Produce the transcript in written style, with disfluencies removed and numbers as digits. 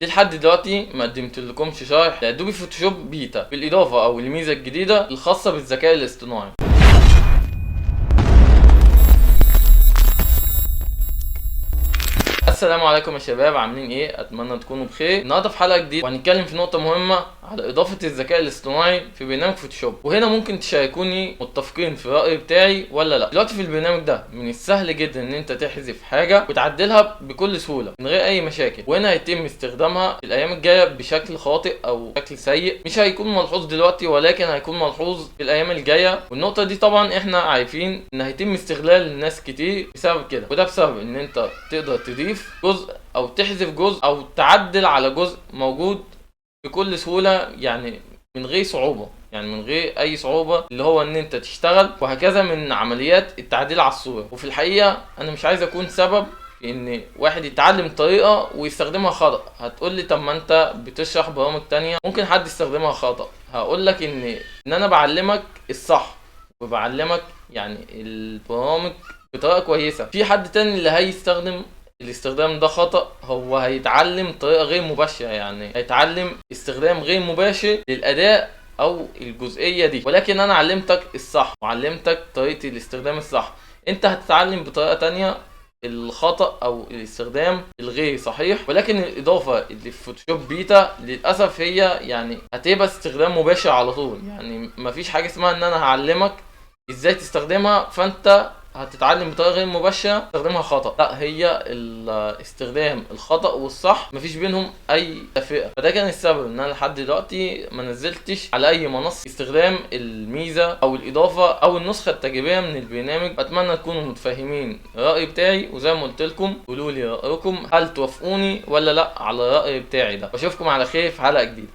لحد دلوقتي ما قدمتلكمش شرح لأدوبي فوتوشوب بيتا بالإضافة أو الميزة الجديدة الخاصة بالذكاء الاصطناعي. السلام عليكم يا شباب، عاملين ايه؟ اتمنى تكونوا بخير. النهارده في حلقه جديده وهنتكلم في نقطه مهمه على اضافه الذكاء الاصطناعي في برنامج فوتوشوب، وهنا ممكن تشاركوني متفقين في الراي بتاعي ولا لا. دلوقتي في البرنامج ده من السهل جدا ان انت تحذف حاجه وتعدلها بكل سهوله من غير اي مشاكل، وهنا هيتم استخدامها في الايام الجايه بشكل خاطئ او شكل سيء. مش هيكون ملحوظ دلوقتي ولكن هيكون ملحوظ في الايام الجايه، والنقطه دي طبعا احنا عارفين ان هيتم استغلال الناس كتير بسبب كده، وده بسبب ان انت تقدر تضيف جزء او تحذف جزء او تعدل على جزء موجود بكل سهولة، يعني من غير صعوبة، يعني من غير اي صعوبة، اللي هو ان انت تشتغل وهكذا من عمليات التعديل على الصورة. وفي الحقيقة انا مش عايز اكون سبب في ان واحد يتعلم طريقة ويستخدمها خطأ. هتقول لي طب ما انت بتشرح برامج تانية ممكن حد يستخدمها خطأ. هقول لك ان انا بعلمك الصح وبعلمك يعني البرامج بطريقة كويسة. في حد تاني اللي هيستخدم الاستخدام ده خطأ، هو هيتعلم طريقة غير مباشرة، يعني هيتعلم استخدام غير مباشر للأداء أو الجزئية دي، ولكن أنا علمتك الصح وعلمتك طريقة الاستخدام الصح. أنت هتتعلم بطريقة تانية الخطأ أو الاستخدام الغير صحيح، ولكن الإضافة اللي في فوتوشوب بيتا للأسف هي يعني هتبقى استخدام مباشر على طول. يعني مفيش حاجة اسمها إن أنا هعلمك ازاي تستخدمها فانت هتتعلم بطريقه غير مباشره تستخدمها خطا. لا، هي الاستخدام الخطا والصح مفيش بينهم اي تفرقه. فده كان السبب ان انا لحد دلوقتي ما نزلتش على اي منصه استخدام الميزه او الاضافه او النسخه التجريبيه من البرنامج. اتمنى تكونوا متفاهمين الراي بتاعي، وزي ما قلت لكم قولوا لي رايكم، هل توافقوني ولا لا على الراي بتاعي ده. واشوفكم على خير في حلقه جديده.